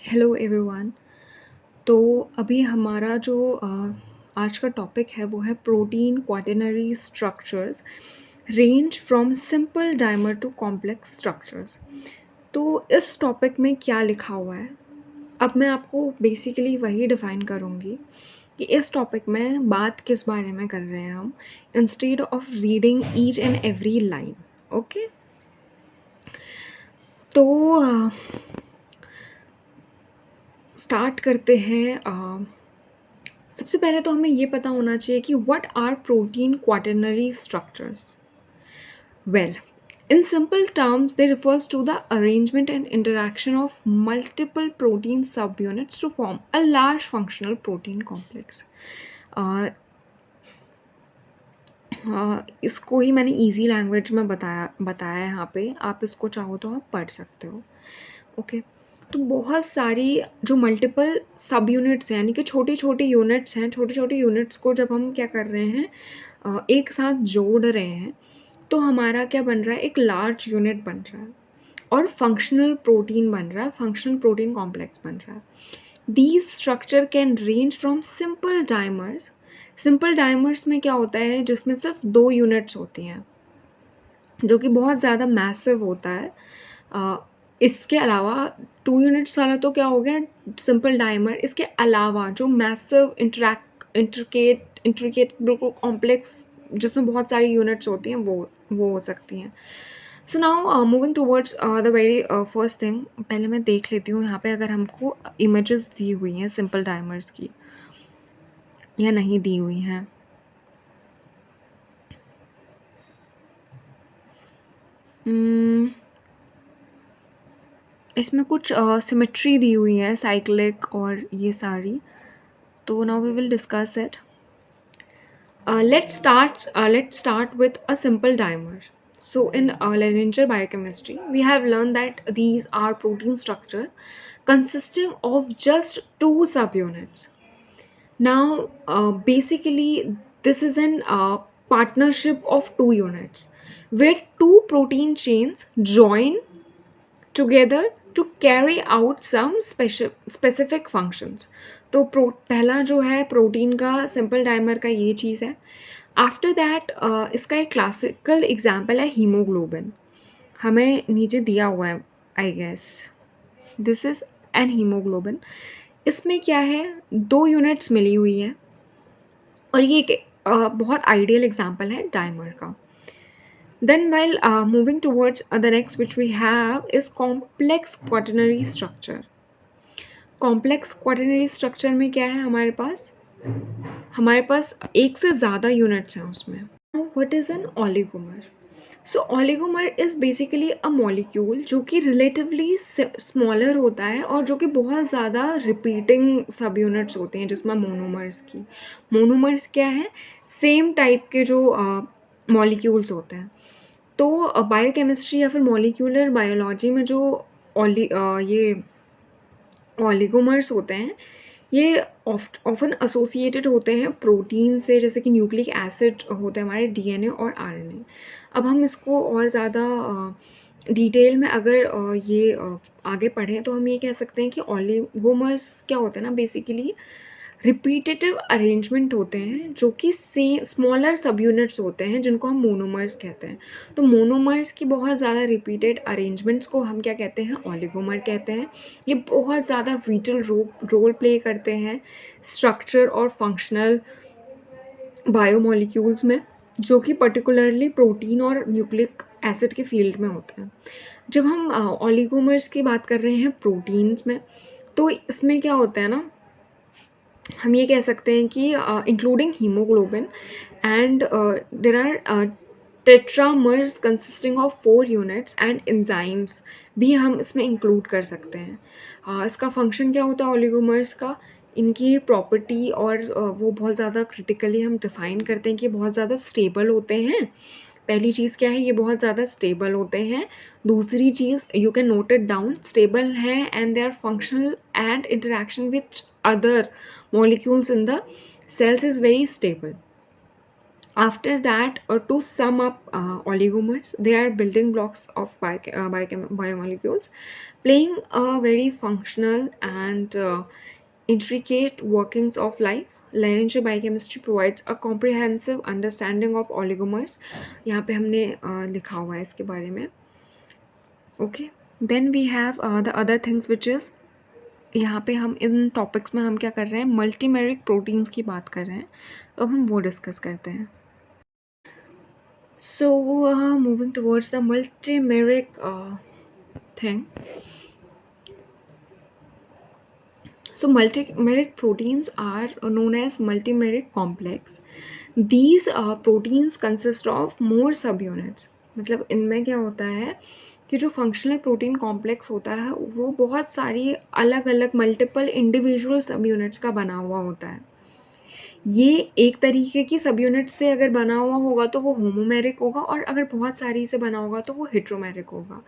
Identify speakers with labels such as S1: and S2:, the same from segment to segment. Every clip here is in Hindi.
S1: Hello everyone. तो अभी हमारा जो आज का टॉपिक है वो है protein quaternary structures range from simple dimer to complex structures. तो इस टॉपिक में क्या लिखा हुआ है, अब मैं आपको बेसिकली वही डिफ़ाइन करूँगी कि इस टॉपिक में बात किस बारे में कर रहे हैं हम, instead of reading each and every line. Okay, तो स्टार्ट करते हैं। सबसे पहले तो हमें ये पता होना चाहिए कि what are protein quaternary structures. Well, in simple terms they refers to the arrangement and interaction of multiple protein subunits to form a large functional protein complex. इसको ही मैंने इजी लैंग्वेज में बताया है यहाँ पे, आप इसको चाहो तो आप पढ़ सकते हो। ओके, तो बहुत सारी जो मल्टीपल सब यूनिट्स हैं, यानी कि छोटी छोटी यूनिट्स हैं, छोटे छोटे यूनिट्स को जब हम क्या कर रहे हैं, एक साथ जोड़ रहे हैं, तो हमारा क्या बन रहा है, एक लार्ज यूनिट बन रहा है और फंक्शनल प्रोटीन बन रहा है, फंक्शनल प्रोटीन कॉम्प्लेक्स बन रहा है। These structure can range from simple dimers. Simple dimers में क्या होता है, जिसमें सिर्फ 2 यूनिट्स होती हैं, जो कि बहुत ज़्यादा मैसिव होता है। इसके अलावा 2 यूनिट्स वाला तो क्या हो गया, सिंपल डाइमर। इसके अलावा जो मैसिव इंट्रिकेट बिल्कुल कॉम्प्लेक्स, जिसमें बहुत सारी यूनिट्स होती हैं, वो हो सकती हैं। So now moving towards the very first thing, पहले मैं देख लेती हूँ यहाँ पे अगर हमको इमेजेस दी हुई हैं सिंपल डाइमर्स की या नहीं दी हुई हैं। इसमें कुछ सिमेट्री दी हुई है, साइक्लिक और ये सारी। तो now we will discuss it. Let's start with a simple dimer. So in linear biochemistry, we have learned that these are protein structure consisting of just 2 subunits. Now, basically, this is an partnership of 2 units where 2 protein chains join together to carry out some specific functions. तो पहला जो है प्रोटीन का, सिंपल डाइमर का, ये चीज़ है। आफ्टर दैट इसका एक क्लासिकल एग्जाम्पल है हीमोग्लोबिन, हमें नीचे दिया हुआ है, I guess this is an haemoglobin. इसमें क्या है, 2 यूनिट्स मिली हुई है और ये एक बहुत आइडियल एग्जाम्पल है डाइमर का। Then while moving towards the next which we have is complex quaternary structure. Complex quaternary structure में क्या है, हमारे पास एक से ज़्यादा यूनिट्स हैं उसमें। Now what is an oligomer? So oligomer is basically a molecule जो कि relatively smaller होता है और जो कि बहुत ज़्यादा रिपीटिंग सब यूनिट्स होते हैं, जिसमें मोनोमर्स की, मोनोमर्स क्या है, सेम टाइप के जो मॉलिक्यूल्स होते हैं। तो बायोकेमिस्ट्री या फिर मॉलिक्यूलर बायोलॉजी में जो ये ऑलिगोमर्स होते हैं, ये ऑफन एसोसिएटेड होते हैं प्रोटीन से, जैसे कि न्यूक्लिक एसिड होते हैं हमारे डीएनए और आरएनए। अब हम इसको और ज़्यादा डिटेल में अगर ये आगे पढ़ें तो हम ये कह सकते हैं कि ऑलिगोमर्स क्या होते हैं ना, बेसिकली रिपीटेटिव अरेंजमेंट होते हैं जो कि स्मॉलर सब यूनिट्स होते हैं, जिनको हम मोनोमर्स कहते हैं। तो मोनोमर्स की बहुत ज़्यादा रिपीटेड अरेंजमेंट्स को हम क्या कहते हैं, ऑलिगोमर कहते हैं। ये बहुत ज़्यादा विटल रोल प्ले करते हैं स्ट्रक्चर और फंक्शनल बायोमोलिक्यूल्स में, जो कि पर्टिकुलरली प्रोटीन और न्यूक्लिक एसिड के फील्ड में होते हैं। जब हम ऑलिगोमर्स की बात कर रहे हैं प्रोटीन्स में, तो इसमें क्या होता है ना, हम ये कह सकते हैं कि including haemoglobin and there are tetramers consisting of 4 units and enzymes भी हम इसमें इंक्लूड कर सकते हैं। इसका फंक्शन क्या होता है ओलिगोमर्स का, इनकी प्रॉपर्टी और वो बहुत ज़्यादा क्रिटिकली हम डिफ़ाइन करते हैं कि बहुत ज़्यादा स्टेबल होते हैं। पहली चीज़ क्या है, ये बहुत ज़्यादा स्टेबल होते हैं। दूसरी चीज़, you can note it down, stable हैं and they are functional and interaction with other molecules in the cells is very stable. After that, to sum up, oligomers, they are building blocks of biomolecules, playing a very functional and intricate workings of life. Linear biochemistry provides a comprehensive understanding of oligomers. यहाँ पे हमने लिखा हुआ है इसके बारे में. Okay. Then we have the other things which is, यहाँ पे हम इन टॉपिक्स में हम क्या कर रहे हैं, मल्टीमेरिक प्रोटीन्स की बात कर रहे हैं. अब हम वो डिस्कस करते हैं. So, moving towards the multimeric thing. So, multimeric proteins are known as multimeric complex. These proteins consist of more subunits. मतलब इनमें क्या होता है कि जो फंक्शनल प्रोटीन कॉम्प्लेक्स होता है वो बहुत सारी अलग अलग मल्टीपल इंडिविजुअल सब यूनिट्स का बना हुआ होता है. ये एक तरीके की सब यूनिट से अगर बना हुआ होगा तो वो होमोमेरिक होगा, और अगर बहुत सारी से बना होगा तो वो हेट्रोमेरिक होगा.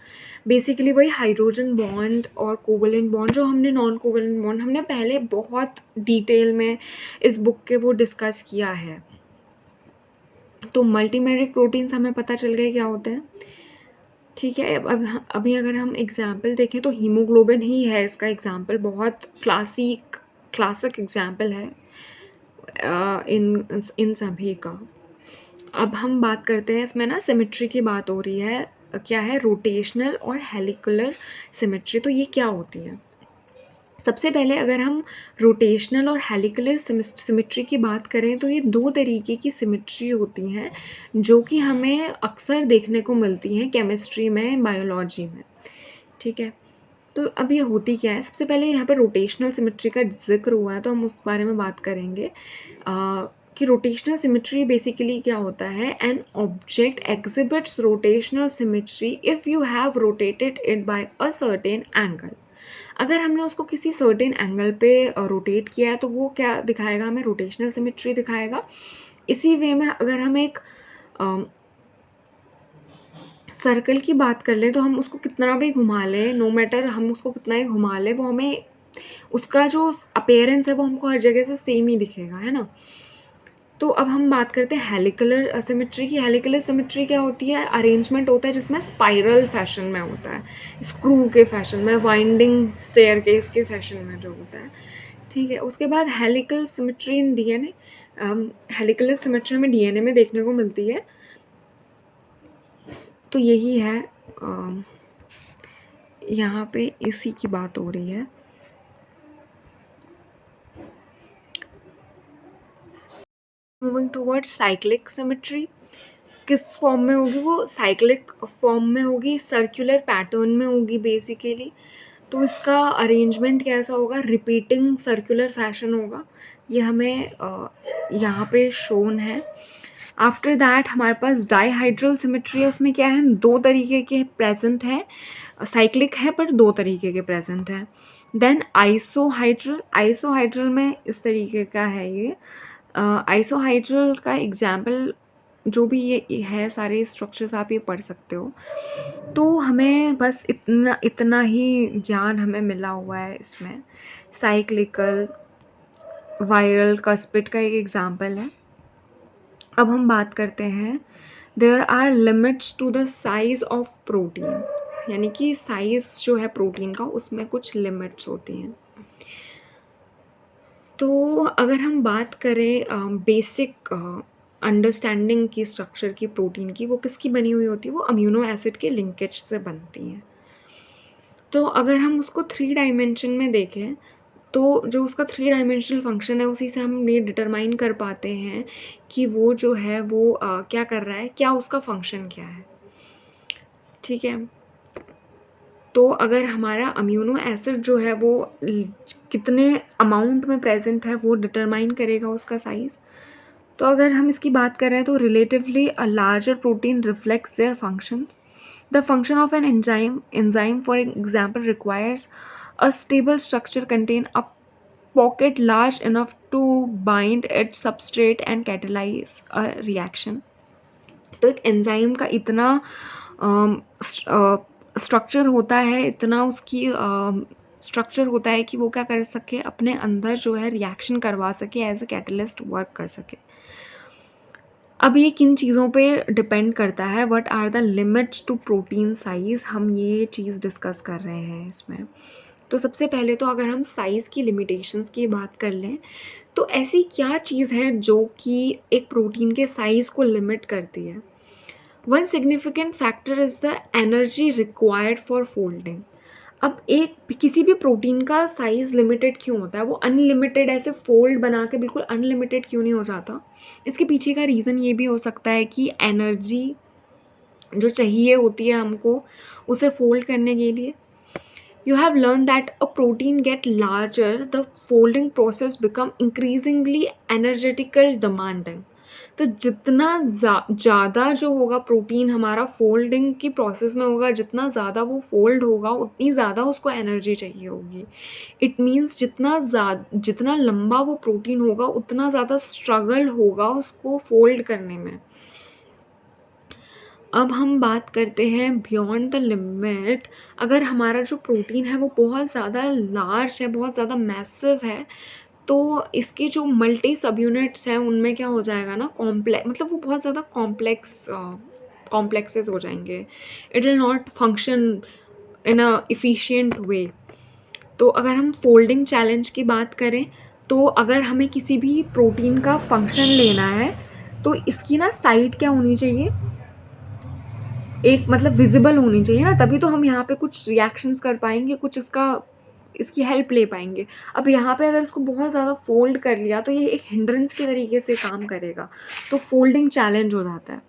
S1: बेसिकली वही हाइड्रोजन बॉन्ड और कोवलेंट बॉन्ड, जो हमने नॉन कोवलेंट बॉन्ड हमने पहले बहुत डिटेल में इस बुक के वो डिस्कस किया है. तो मल्टीमेरिक प्रोटीन्स हमें पता चल गए क्या होते हैं. ठीक है. अब अभी अगर हम एग्जाम्पल देखें तो हीमोग्लोबिन ही है इसका एग्जाम्पल, बहुत क्लासिक एग्जाम्पल है इन सभी का. अब हम बात करते हैं इसमें ना, सिमेट्री की बात हो रही है. क्या है, रोटेशनल और हेलिकुलर सिमेट्री. तो ये क्या होती है? सबसे पहले अगर हम रोटेशनल और हेलिकुलर सिमेट्री की बात करें तो ये दो तरीके की सिमेट्री होती हैं जो कि हमें अक्सर देखने को मिलती हैं केमिस्ट्री में, बायोलॉजी में. ठीक है. तो अब ये होती क्या है, सबसे पहले यहाँ पर रोटेशनल सिमेट्री का जिक्र हुआ है तो हम उस बारे में बात करेंगे कि रोटेशनल सिमेट्री बेसिकली क्या होता है. An object exhibits rotational symmetry if you have rotated it by a certain angle. अगर हमने उसको किसी सर्टेन एंगल पे रोटेट किया है तो वो क्या दिखाएगा, हमें रोटेशनल सिमेट्री दिखाएगा. इसी वे में अगर हम एक सर्कल की बात कर लें तो हम उसको कितना भी घुमा लें, नो मैटर हम उसको कितना ही घुमा लें, वो हमें उसका जो अपीयरेंस है वो हमको हर जगह से सेम ही दिखेगा, है ना. तो अब हम बात करते हैं हेलिकुलर सिमेट्री की. हेलिकुलर सिमेट्री क्या होती है, अरेंजमेंट होता है जिसमें स्पाइरल फैशन में होता है, स्क्रू के फैशन में, वाइंडिंग स्टेयरकेस के फैशन में जो होता है. ठीक है. उसके बाद helical symmetry in DNA. Helicular symmetry हमें डीएनए में देखने को मिलती है. तो यही है, यहाँ पे इसी की बात हो रही है. Moving towards cyclic symmetry. किस फॉर्म में होगी वो, साइक्लिक फॉर्म में होगी, सर्कुलर पैटर्न में होगी बेसिकली. तो इसका अरेंजमेंट कैसा होगा, रिपीटिंग सर्कुलर फैशन होगा. ये हमें यहाँ पे शोन है. आफ्टर दैट हमारे पास डाईहाइड्रल सिमेट्री है. उसमें क्या है, दो तरीके के प्रेजेंट हैं, साइक्लिक है पर दो तरीके के प्रेजेंट हैं. देन आइसोहाइड्रल में इस तरीके का है ये. आइसोहाइड्रल का एग्जाम्पल जो भी ये है, सारे स्ट्रक्चर्स आप ये पढ़ सकते हो. तो हमें बस इतना ही ज्ञान हमें मिला हुआ है इसमें. साइक्लिकल, वायरल, कस्पिड का एक एग्जाम्पल है. अब हम बात करते हैं, there are limits to the size of protein. यानी कि साइज जो है प्रोटीन का उसमें कुछ लिमिट्स होती हैं. तो अगर हम बात करें बेसिक अंडरस्टैंडिंग की स्ट्रक्चर की प्रोटीन की, वो किसकी बनी हुई होती है, वो अम्यूनो एसिड के लिंकेज से बनती हैं. तो अगर हम उसको 3 डायमेंशन में देखें तो जो उसका 3 डायमेंशनल फंक्शन है उसी से हम ये डिटरमाइन कर पाते हैं कि वो जो है वो क्या कर रहा है, क्या उसका फंक्शन क्या है. ठीक है. तो अगर हमारा अम्यूनो एसिड जो है वो कितने अमाउंट में प्रेजेंट है वो डिटरमाइन करेगा उसका साइज़. तो अगर हम इसकी बात कर रहे हैं तो relatively a larger protein reflects their function. The function of an enzyme for example requires a stable structure contain a pocket large enough to bind its substrate and catalyze a reaction. तो एक एंजाइम का इतना स्ट्रक्चर होता है, इतना उसकी स्ट्रक्चर होता है कि वो क्या कर सके, अपने अंदर जो है रिएक्शन करवा सके, एज अ कैटलिस्ट वर्क कर सके. अब ये किन चीज़ों पे डिपेंड करता है, what are the limits to protein size, हम ये चीज़ डिस्कस कर रहे हैं इसमें। तो सबसे पहले तो अगर हम साइज़ की लिमिटेशंस की बात कर लें, तो ऐसी क्या चीज़ है जो कि एक प्रोटीन के साइज़ को लिमिट करती है? One significant factor is the energy required for folding. अब एक किसी भी प्रोटीन का साइज़ लिमिटेड क्यों होता है? वो अनलिमिटेड ऐसे फ़ोल्ड बना के बिल्कुल अनलिमिटेड क्यों नहीं हो जाता? इसके पीछे का रीज़न ये भी हो सकता है कि एनर्जी जो चाहिए होती है हमको उसे फ़ोल्ड करने के लिए। You have learned that a protein get larger, the folding process become increasingly energetical demanding. तो जितना ज़्यादा जो होगा प्रोटीन हमारा फोल्डिंग की प्रोसेस में होगा, जितना ज़्यादा वो फोल्ड होगा उतनी ज़्यादा उसको एनर्जी चाहिए होगी। इट मीन्स जितना लंबा वो प्रोटीन होगा उतना ज़्यादा स्ट्रगल होगा उसको फोल्ड करने में। अब हम बात करते हैं बियॉन्ड द लिमिट। अगर हमारा जो प्रोटीन है वो बहुत ज़्यादा लार्ज है, बहुत ज़्यादा मैसिव है, तो इसके जो मल्टी सब यूनिट्स हैं उनमें क्या हो जाएगा ना, मतलब वो बहुत ज़्यादा कॉम्प्लेक्सेस हो जाएंगे। It will not function in a efficient way. तो अगर हम फोल्डिंग चैलेंज की बात करें, तो अगर हमें किसी भी प्रोटीन का फंक्शन लेना है तो इसकी ना साइड क्या होनी चाहिए, एक मतलब विजिबल होनी चाहिए ना, तभी तो हम यहाँ पे कुछ रिएक्शंस कर पाएंगे, कुछ इसकी हेल्प ले पाएंगे। अब यहाँ पे अगर इसको बहुत ज़्यादा फोल्ड कर लिया तो ये एक हिंड्रेंस के तरीके से काम करेगा, तो फोल्डिंग चैलेंज हो जाता है।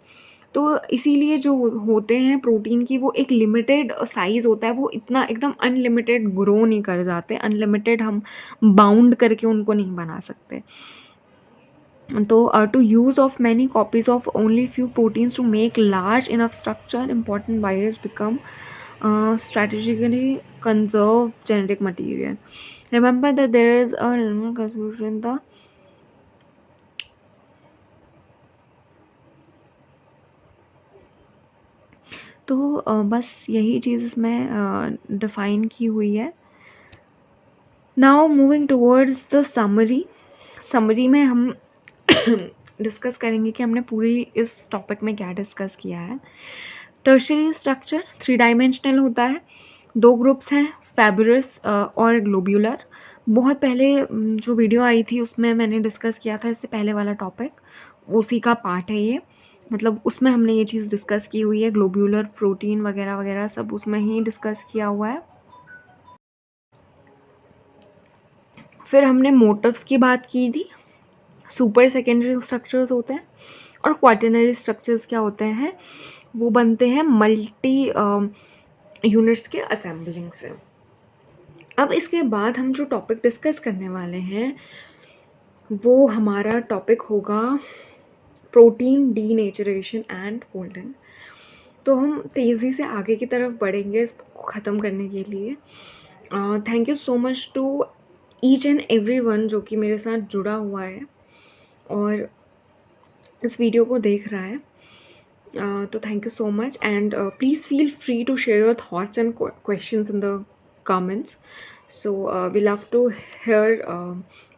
S1: तो इसीलिए जो होते हैं प्रोटीन की वो एक लिमिटेड साइज़ होता है, वो इतना एकदम अनलिमिटेड ग्रो नहीं कर जाते, अनलिमिटेड हम बाउंड करके उनको नहीं बना सकते। तो to use of many copies of only few proteins to make large enough structure, important viruses become strategically conserve genetic material. Remember that there is a limit contribution in the तो बस यही चीज़ इसमें डिफ़ाइन की हुई है। Now moving towards the summary में हम डिस्कस करेंगे कि हमने पूरी इस टॉपिक में क्या डिस्कस किया है। टर्शियरी स्ट्रक्चर 3 डायमेंशनल होता है, 2 ग्रुप्स हैं, फैबुलस और ग्लोब्यूलर। बहुत पहले जो वीडियो आई थी उसमें मैंने डिस्कस किया था इससे पहले वाला टॉपिक, उसी का पार्ट है ये। मतलब उसमें हमने ये चीज़ डिस्कस की हुई है, ग्लोब्यूलर प्रोटीन वगैरह वगैरह सब उसमें ही डिस्कस किया हुआ है। फिर हमने मोटिव्स की बात की थी, सुपर सेकेंडरी स्ट्रक्चर्स होते हैं, और क्वाटरनरी स्ट्रक्चर्स क्या होते हैं, वो बनते हैं मल्टी यूनिट्स के असेंबलिंग से। अब इसके बाद हम जो टॉपिक डिस्कस करने वाले हैं वो हमारा टॉपिक होगा प्रोटीन डीनेचरेशन एंड फोल्डिंग। तो हम तेज़ी से आगे की तरफ बढ़ेंगे इसको ख़त्म करने के लिए। Thank you so much to each and every one जो कि मेरे साथ जुड़ा हुआ है और इस वीडियो को देख रहा है। तो thank you so much, and please feel free to share your thoughts and questions in the comments. So we love to hear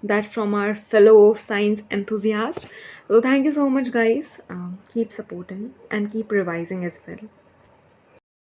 S1: that from our fellow science enthusiasts. So thank you so much, guys. Keep supporting and keep revising as well.